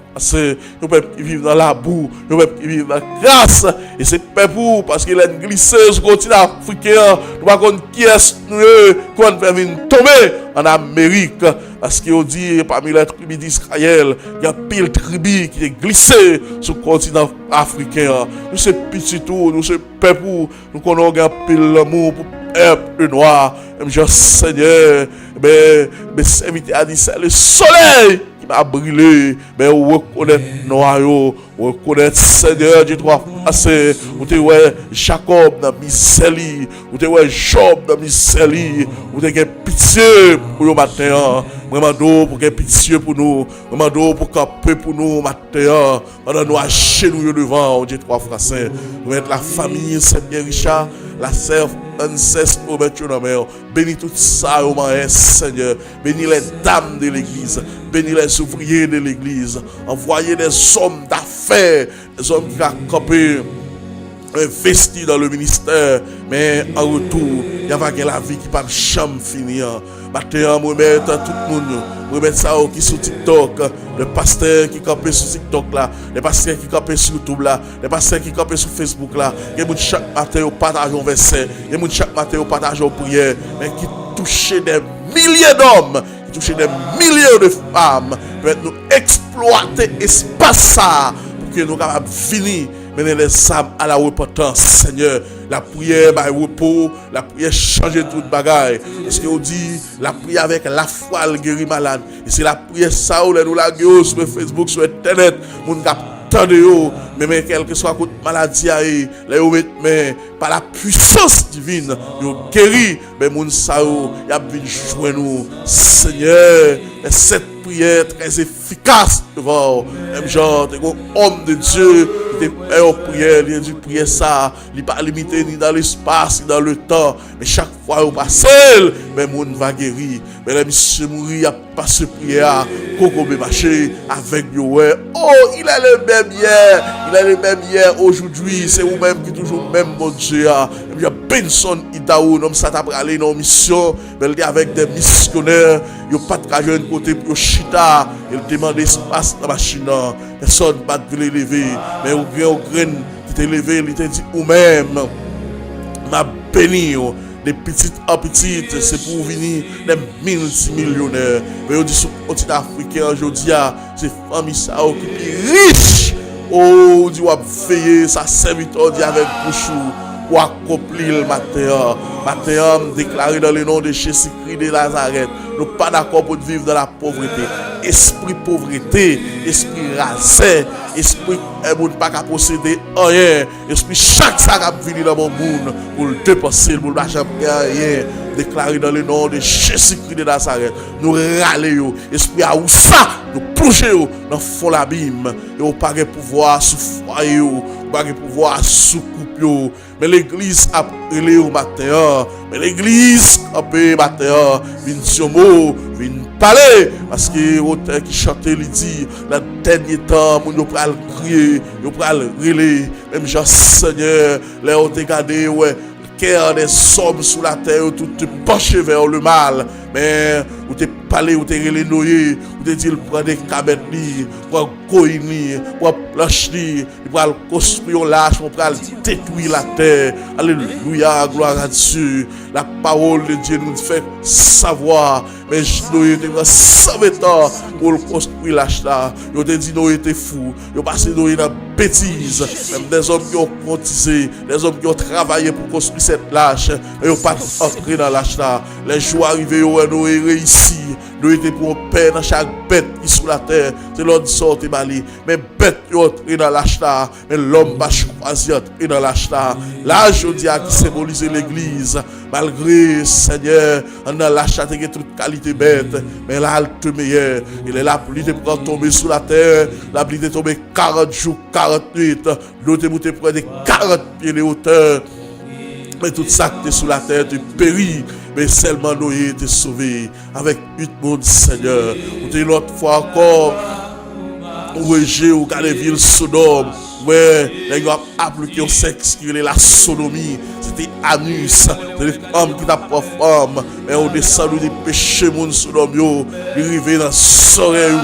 nous peuple qui vivent dans la boue, nous peuple qui vivent dans la grâce, et c'est peuple parce qu'il a glissé sur le continent africain, nous pas connaître qui est qu'on peut venir tomber en Amérique, parce qu'il dit parmi les tribus d'Israël, il y a pile tribu qui est glissé sur le continent africain. Nous sommes petits tout, nous sommes peuple, nous connaissons pile l'amour pour peuple noir. Même Jean Seigneur, mais serviteur a dit c'est le soleil qui m'a brûlé, mais on reconnaît noir, on reconnaît Seigneur du droit passé, ou te ouais Jacob dans miseli, ou te ouais Job dans miseli, ou te pitié pour le matin. Vraiment pour que pitié pour nous, vraiment pour camper pour nous matin, pendant nous à genoux devant, on dit trois frères saints, nous mettre la famille Saint-Pierre Richard, la sœur ancêtre au mettre dans mer, bénis tout ça au matin Seigneur, bénis les dames de l'église, bénis les ouvriers de l'église, envoyez des hommes d'affaires, des hommes qui ont campé, investi dans le ministère, mais en retour, il y a la vie qui ne peut jamais finir. Maintenant, je vais mettre tout le monde, je vais mettre ça qui sur TikTok, le pasteur qui campait sur TikTok là, les pasteurs qui campait sur YouTube là, les pasteurs qui campait sur Facebook là, et chaque matin au partage un verset, et chaque matin au partage une prière, mais qui touchait des milliers d'hommes, qui touchait des milliers de femmes, pour nous exploiter l'espace ça, pour que nous capables finir. Mener les âmes à la repentance, Seigneur. La prière, bah, repos, la prière changer toute bagaille. Parce qu'on dit, la prière avec la foi, elle guérit malade. Et c'est la prière, ça, où nous la guérissons sur Facebook, sur Internet, mon attendez-vous, mais quelle que soit la maladie, mais par la puissance divine, nous guérit, mais mon sao, il a vu jouer nous, Seigneur, et cette prière très efficace devant, même genre, homme de Dieu, il fait en prière, il a dit prier ça, il n'est pas limité ni dans l'espace, ni dans le temps, mais chaque fois au passé, mais mon va guérir, mais le monsieur mourir, il a pas ce prière, Coco marché avec nous, oh, il est le même hier, il est le même hier, aujourd'hui, c'est vous-même qui toujours même mon Dieu, il y a Benson Idaou, comme ça t'a aller dans mission, mais il est avec des missionnaires, il n'y a pas de cage de côté pour chita, il demande espace dans la machine, personne ne va te lever, mais au grain qui t'est levé, il t'a dit ou même, m'a béni, des petites en petites, c'est pour venir des multimillionnaires. Mais on dit sur le continent africain aujourd'hui, c'est famille ça qui est riche. Oh, on dit on va veiller, sa serviteur dit avec bouchou. Pour accomplir le matin. Matin, déclaré dans le nom de Jésus-Christ de Nazareth. Nous ne sommes pas d'accord pour vivre dans la pauvreté. Esprit pauvreté, esprit rasé, esprit ne pas posséder rien. Esprit chaque ça qui vient dans mon monde pour le dépenser, pour l'argent rien. Déclaré dans le nom de Jésus-Christ de Nazareth. Nous râlons. Esprit à où ça, nous plongeons dans le fond l'abîme. Et on n'a pas de pouvoir sous foyer, on n'a pas de pouvoir sous coupe. yo, mais l'église a relé au matin, mais l'église a payé matin, vin sur mot, vin parler, parce que auteur qui chantait, il dit, dans le dernier temps, nous pral crier, nous pral relé, même Jean Seigneur, les ont regardé, ouais, cœur des hommes sous la terre, tout te penché vers le mal, mais où t'es parlé, où t'es relé noyé, où t'es dit, prendre des cabettes, pour coïni, pour plancher, pour construire l'âge, pour détruire la terre. Alléluia, gloire à Dieu. La parole de Dieu nous fait savoir, mais Noé était 120 ans pour construire l'âge là. Ils ont dit Noé était fou, ils ont passé Noé dans la bêtise, même des hommes qui ont cotisé, des hommes qui ont travaillé pour construire cette lâche, ils n'ont pas entré dans l'âge là. Les jours arrivés, Noé réussi. Nous étions pour un père dans chaque bête qui est sous la terre. C'est l'homme sorti Bali. Mais bête qui est dans l'acheta. Mais l'homme va choisir d'entrer dans l'acheta. Là, je dis à qui symbolise l'église. Malgré, Seigneur, dans l'acheta, il y a toute qualité bête. Mais là, elle te meilleur. Il est là pour lui de tomber sous la terre. La pluie de tomber 40 jours, 40 nuits. L'autre est pour des 40 pieds de hauteur. Mais tout ça qui est sous la terre, tu péris. Mais seulement Noé était sauvé avec 8 mondes, Seigneur. Ou t'es l'autre fois encore, ou Régé, ou dans les villes Sodome. Ouais, les gars appliqué au sexe qui est la sodomie. C'était Anus, c'est l'homme qui t'a pas femme. Mais on descend des péchés, mon Sodome, il arrive dans soleil.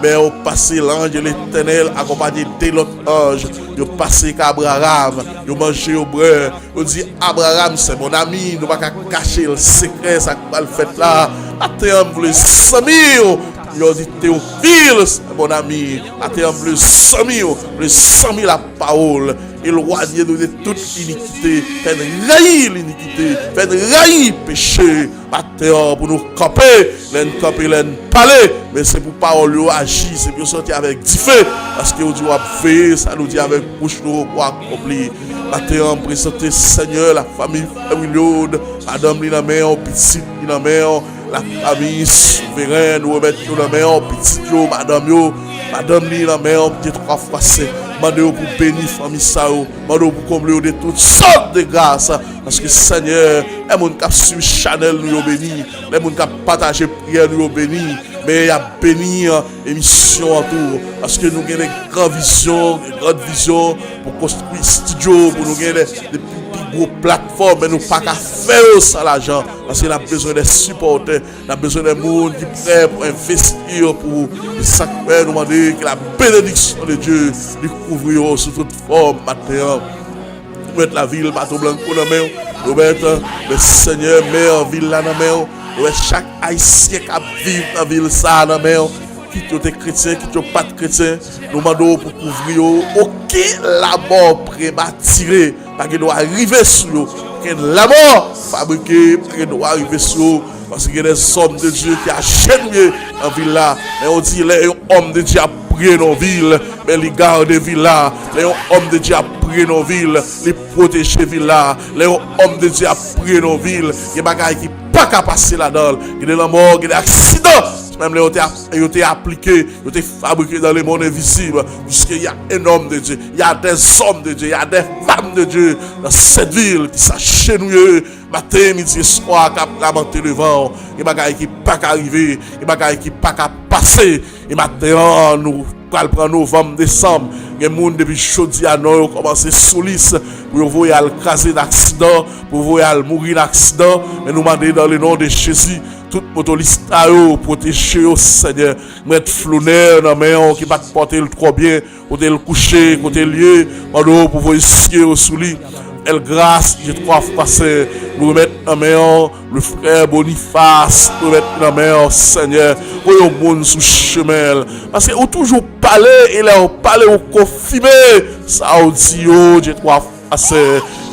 Mais on passe l'ange de l'Éternel accompagné de l'autre ange. Ils ont passé qu'Abraham, ils ont mangé au brin. On dit Abraham, c'est mon ami, nous ne pouvons pas cacher le secret, ça va le faire là. Attends, vous les 100 000. Ils ont dit Théophile, c'est mon ami. Attends, vous les 100 000, les 100 000 la parole. Éloignez-nous de toute iniquité. Faites raillir l'iniquité. Faites raillir le péché. Attends, pour nous camper, camper, parler. Mais c'est pour parole agir, c'est pour sortir avec du feu. Parce que nous dit veiller, ça nous dit avec bouche nous pour accomplir. Maintenant, présenter Seigneur, la famille William, Madame Linamé, petit Linamé, la famille souveraine, nous remettons dans la main, petit yo, Madame Linamé, petit 3 fois c'est. Mandez-vous pour bénir la famille Sao, mandez-vous pour combler de toutes sortes de grâces. Parce que Seigneur, les gens qui suivent Chanel nous béni, les gens qui partagent prière nous béni, mais il y a béni l'émission en tout. Parce que nous avons des grandes visions pour construire studio, pour nous gagner des gros plateformes, mais nous pas qu'à faire ça l'argent. Parce qu'on a besoin des supporters, on a besoin des gens qui sont prêts pour investir, pour sacrer, nous demander que la bénédiction de Dieu nous couvre sous toute forme matérielle. Nous mettons la ville, bateau blanc dans la main, nous mettons le Seigneur, meilleure ville là dans la main, nous mettons chaque haïtien qui vit dans la ville ça dans la main. Qui sont chrétiens, qui sont pas chrétiens, nous demandons pour couvrir aucun la mort prématuré, parce qu'il doit arriver sur nous, la mort fabriquée, parce qu'il doit arriver sur nous, parce qu'il y a des hommes de Dieu qui achètent en ville là, mais on dit les hommes de Dieu a prié dans la ville, mais les gardes de ville là, les hommes de Dieu a prié dans la ville, les protéger ville là, les hommes de Dieu a prié dans la ville, il y a des bagages qui pas qu'à passer là-dedans, il y a des morts, il y a des accidents. Même les ont été appliqués, ils ont été fabriqués dans les mondes invisibles. Puisqu'il y a un homme de Dieu, il y a des hommes de Dieu, il y a des femmes de Dieu dans cette ville qui s'achenouillent matin, midi et soir, qui a lamenté devant. Il y a des choses qui ne peuvent pas arriver, il y a des choses qui ne peuvent pas passer. Et maintenant, nous prenons novembre, décembre. Il y a des gens depuis jeudi à nous ont commencé sous lisse pour voir à craser d'accident, pour voir à mourir d'accident. Mais nous demandons dans le nom de Jésus. Tout motoriste à eux, protéger au Seigneur, mettre flonner dans la main, qui va porter le trop bien, côté le coucher, côté lieu, pour vous essuyer au souli. Elle grâce, j'ai 3 fois passé, nous remettre dans la main, le frère Boniface, nous remettre dans la main, Seigneur, pour le monde sous chemin. Parce que vous toujours parler, et là, vous parlez, vous confirmez, ça vous dit, j'ai 3 fois passé.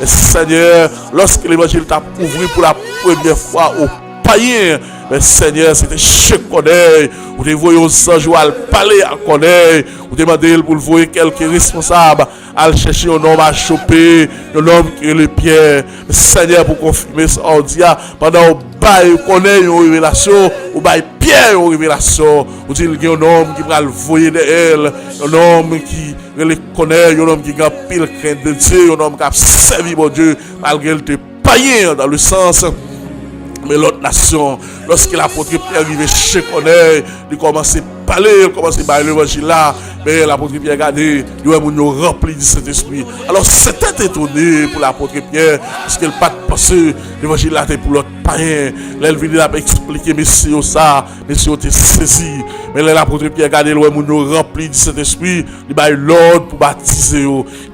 Et Seigneur, lorsque l'évangile t'a ouvert pour la première fois au païen, mais Seigneur, c'était chez Corneille. Vous devez voir aux anges à parler à Corneille. Vous demandez pour le voir quelques responsables à chercher un homme à choper, un homme qui est le Pierre. Seigneur, pour confirmer ça, on dit pendant bail connaît une révélation, ou bail Pierre une révélation, ou dit qu'il y a un homme qui va le voyer de elle, un homme qui le connaît, un homme qui a pile crainte de Dieu, un homme qui a servi mon Dieu, malgré le païen dans le sens. Mais l'autre nation, lorsque l'apôtre Pierre arrive chez Connaît, il commence à parler, il commence à parler l'évangile là, mais l'apôtre Pierre regardé, il a rempli de cet esprit. Alors c'était étonné pour l'apôtre Pierre, parce qu'il n'a pas pensé, l'évangile là était pour l'autre païen. Là, il vient expliquer, messieurs, ça, messieurs, ont été saisis. Mais là, l'apôtre Pierre regardé, il a rempli de cet esprit, il a eu l'ordre pour baptiser.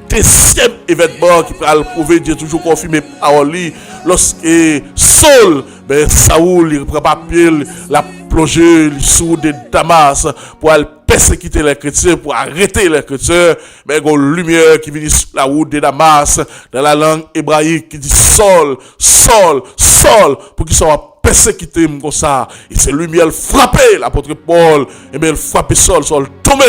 Deuxième événement qui peut le prouver, Dieu toujours confirmé par lui, lorsque Saul, Saoul, il prend papier, la plongé sous des Damas pour aller persécuter les chrétiens, pour arrêter les chrétiens, mais il y a une lumière qui vient sur la route de Damas, dans la langue hébraïque, qui dit Saul, Saul, Saul, pour qu'ils soient persécutés comme ça. Et cette lumière frappée, l'apôtre Paul, et bien il frappait Saul, Saul tombé.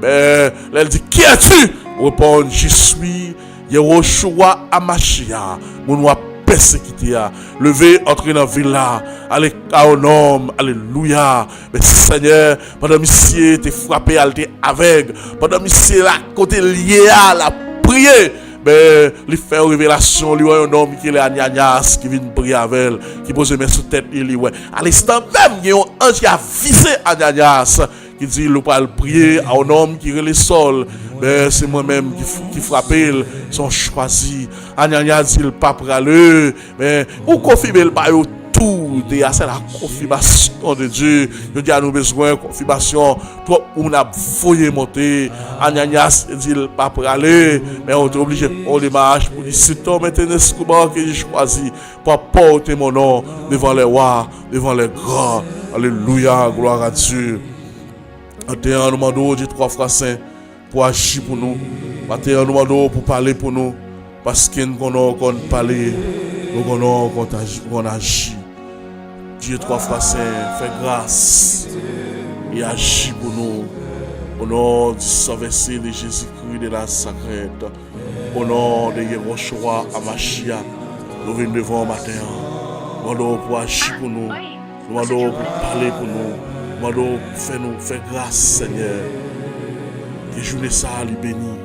Mais elle dit, qui es-tu? Répond, je suis Yehoshua Amashia, mon roi persécuté. Levé, entrer dans la ville là, allez à un homme, alléluia. Mais Seigneur, pendant que tu es frappé, tu es aveugle, pendant que là, côté lié à la prière, mais il fait une révélation, il y a un homme qui est Ananias, qui vient prier avec elle, qui pose les mains sur la tête, il dit, ouais. À l'instant même, il y a un ange qui a visé Ananias, qui dit, il va prier à un homme qui est le sol. Mais c'est moi-même qui frappe, ils sont choisis. Ananias dit, il pas pour aller. Mais pour confirmer le bail tout, c'est la confirmation de Dieu. Je dis à nous besoin de confirmation. Toi, on a voyé monter. Ananias dit, il pas pour aller. Mais on est obligé de prendre des marches pour dire, c'est toi maintenant ce que j'ai choisi pour porter mon nom devant les rois, devant les grands. Alléluia, gloire à Dieu. Nous demandons Dieu 3 fois saint pour agir pour nous. Nous demandons pour parler pour nous. Parce que nous connaissons parler, nous connaissons qu'on agit. Dieu 3 fois saint, fait grâce et agit pour nous. Au nom du Saint-Verset de Jésus-Christ de la Sacrée. Au nom de Yehoshua Amashia, nous venons devant matin. Nous demandons pour agir pour nous. Nous demandons pour parler pour nous. Mando, fais-nous, fais grâce, Seigneur. Que journée ça lui bénit.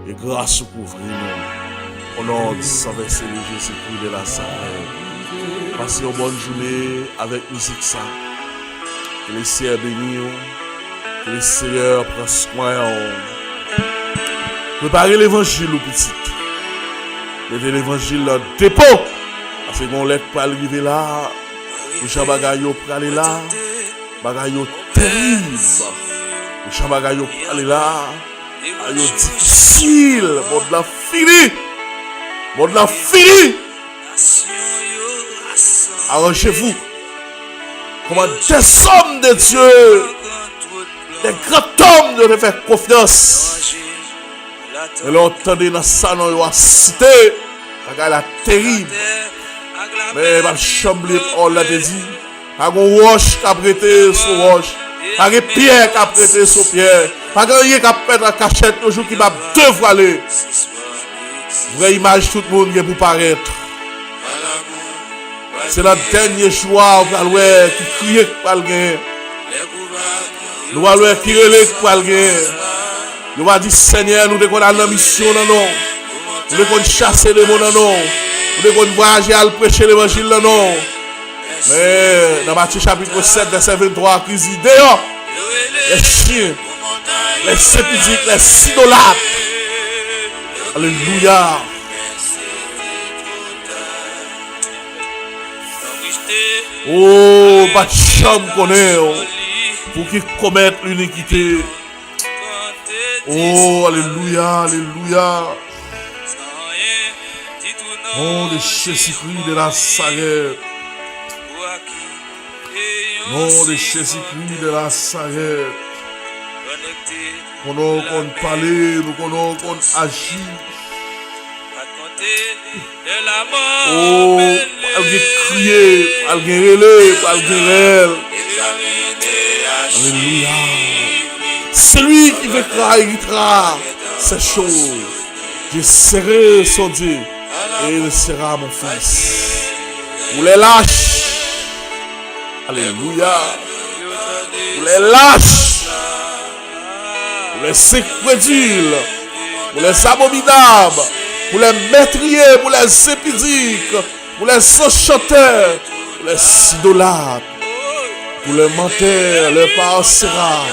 Et grâce pour nous. Au nom du Saint-Verset de Jésus-Christ de la Sacrée. Passez une bonne journée avec musique ça. Que le Seigneur bénisse. Que le Seigneur prenne soin. Préparez l'évangile, petit. Mettez l'évangile dans le dépôt. Parce qu'on l'a pas arrivé là. Le Chabagayo pour aller là. Bagayo terrible. Le Chabagayo pour aller là. Bagayo difficile. Bon de la fini. Bon de la fini. Arrangez-vous. Comment des hommes de Dieu, des grands hommes de faire confiance. Et là, entendez dans ça, nous avons cité. Bagayo terrible. Mais ma chambre, on l'a dit. Pas de roche qui a prêté sur roche. Pas de pierre qui a prêté sur pierre. Pas de rien qui a fait la cachette toujours qui va devoir aller. Vraie image tout le monde qui pour paraître. C'est la dernière choix qui crie par le gain. Nous allons qui relève par le gain. Nous allons dire Seigneur, nous devons aller dans la mission. Nous devons chasser les démons. Nous devons voyager à prêcher l'évangile. Mais dans Matthieu chapitre 7, verset 23, qui dit dehors, les chiens, les sépudiques, les idolâtres. Alléluia. Oh, pas de chambre connaît pour qu'ils commettent l'iniquité. Oh, alléluia, alléluia. Oh, le Jésus-Christ de la Sarette. Nom de Jésus-Christ de la Sarette. Nous connaissons qu'on parle, nous connaissons qu'on agit. Oh, elle crier, elle relève, elle réel. Alléluia. Celui qui vaincra héritera ces choses. Je serai son Dieu et il sera mon fils. Pour les lâches, Alléluia. Pour les lâches, pour les incrédules, pour les abominables, pour les meurtriers, pour les épidiques, pour les enchanteurs, pour les idolâtres, pour les menteurs, les parcérats,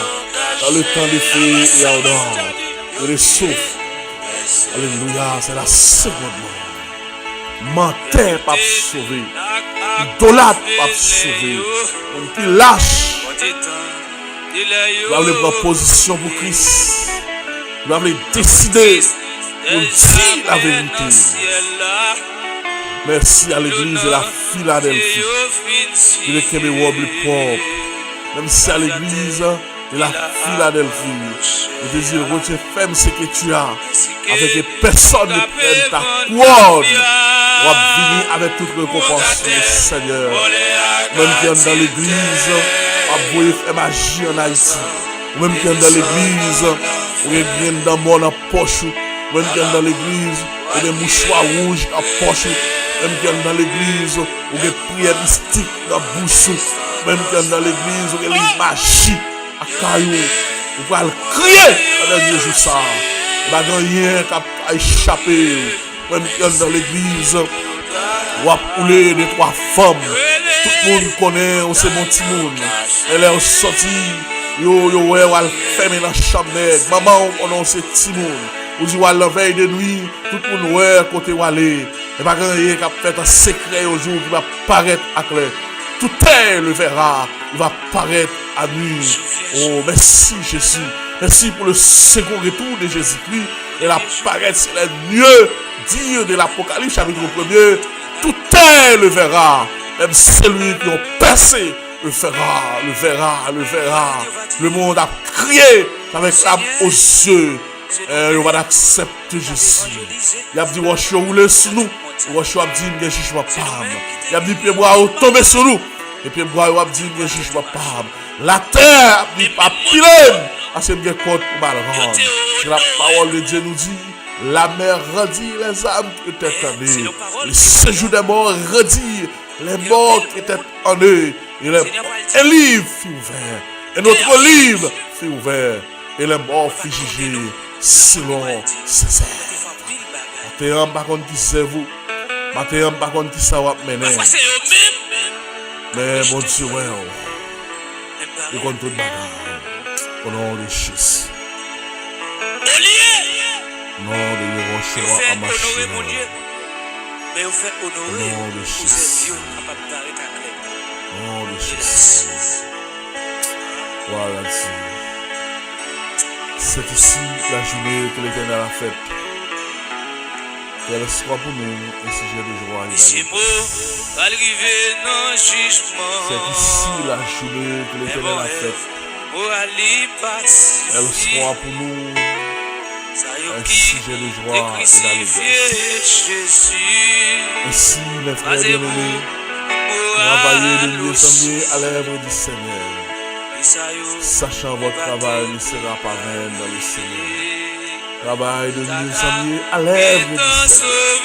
dans le temps des fées et ardents, et les souffles. Alléluia, c'est la seconde mort. Menteur pas sauvé, idolâtre pas sauvé, on qui lâche. Nous allons prendre position pour Christ. Nous allons décider pour dire la vérité. Merci à l'église de la Philadelphie. Il est que mes robes propres. Merci à l'église de la Philadelphie. Je désire retirer ferme ce que tu as. Avec que personne ne prenne ta couronne. On va venir avec toute récompense, Seigneur. Même qui est dans l'église, on va faire magie en Haïti. Même qui est dans l'église, on vient dans mon poche. Même qui est dans l'église, on a des mouchoirs rouges en poche. Même qui est dans l'église, on a des prières mystiques dans la bouche. Même qui est dans l'église, on a des magies à caillou. On va le crier pendant les jours ça. Il n'y a rien qui a échappé. Même qui est dans l'église, on va pouler des trois femmes. Tout le monde connaît, on sait mon petit monde. Elle est sortie, yo, elle va fermer dans la chambre. Maman, on sait petit monde. On dit, la veille de nuit, tout le monde ouais, côté où aller. Et pas grand rien qui a fait un secret au jour qui va paraître à clair. Tout est le verra, il va paraître à nuit. Oh, merci Jésus. Merci pour le second retour de Jésus-Christ. Et la paraître sur les lieux dire de l'Apocalypse chapitre 1er. Tout est le verra. Même celui qui a percé le verra, le verra, le verra. Le monde a crié avec l'âme aux yeux. On va accepter Jésus. Il a dit, je roule sur nous. Je a dit, je suis pas. Il a dit, pied bois tomber sur nous. Et puis, bois a dit, je suis pas. La terre a dit, pas pile. Parce que je compte pour mal rendre. La parole de Dieu nous dit, la mer redit les âmes qui étaient en eux. Le séjour des morts redit les morts qui étaient en eux. Et un livre fut ouvert. Et notre livre fut ouvert. Et les morts fut jugés selon ses œuvres. Maintenant, par contre, qui c'est vous? Maintenant, par contre, qui ça va mener? Mais mon Dieu, ouais. Et contre tout le bagage. Au nom de Jésus. Non, de Yéhoshua à ma chère. Mais vous faites honorer Nom de pour Jésus. ces yeux capables d'arrêter à clair. Nom de Jésus. Voilà, Dieu. C'est ici la journée que l'Éternel a faite. Qu'elle soit pour nous un sujet de joie et C'est d'allégresse. beau, arriver dans le jugement. C'est ici la journée que l'Éternel a faite. Pour aller passer. Elle soit pour nous Ça y un est, sujet de joie et crucifié d'allégresse. Jésus. Ainsi, mes frères bien-aimés, travaillez de mieux en mieux à l'œuvre du Seigneur. Sachant votre travail ne sera pas vain dans le Seigneur. Travail de mieux en mieux à l'œuvre du Seigneur.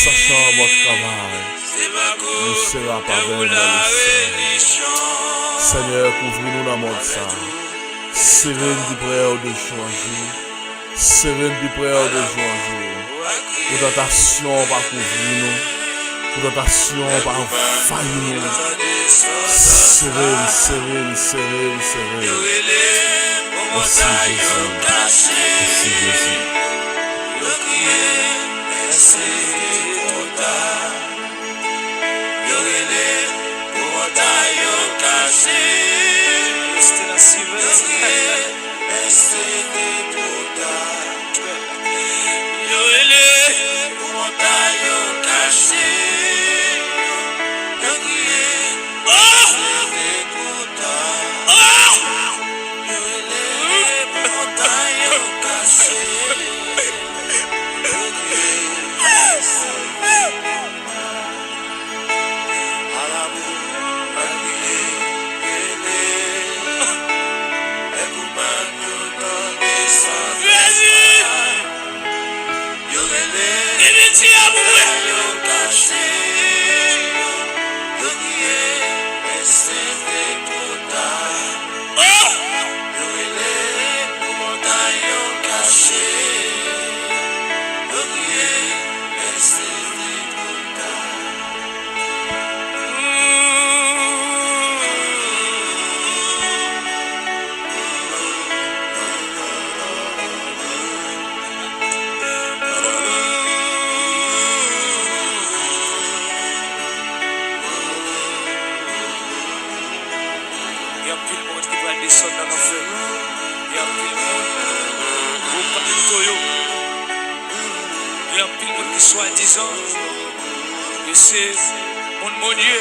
Sachant votre travail ne sera pas vain dans le Seigneur. Seigneur, couvre-nous dans le monde ça. Séréne du prière de jour en jour. Séréne du prière de jour en jour. Pour tentation par couvrir nous. Pour tentation par envahir nous. Séréne, séréne, séréne, séréne. Merci Jésus. Merci Jésus. Yes. Il y a plus de monde qui va descendre dans l'enfer. Il y a plus de monde qui va plutôt. Il y a plus de monde qui soit disant que c'est mon Dieu.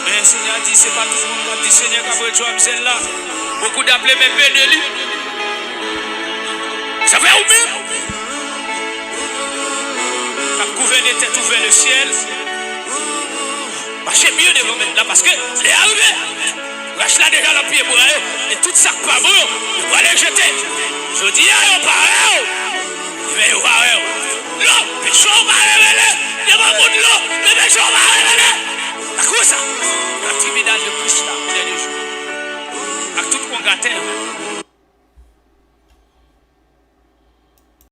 Mais le Seigneur dit, c'est pas tout le monde qui dit Seigneur qui a besoin de là. Beaucoup d'appeler mes pères de lui. Ça fait où même? La gouverner tête ouvert le ciel. Marchez mieux devant là parce que c'est arrivé. Lâche là déjà le pied pour aller. Et tout ça pas bon. Vous allez le jeter. Je dis à eux, pareil. Mais vous pareil. L'eau, péché, on va révéler. Devant le monde, l'eau, le péché, on va révéler. À quoi ça? La tribunal de Christ là, au dernier jour. À tout le monde gâté.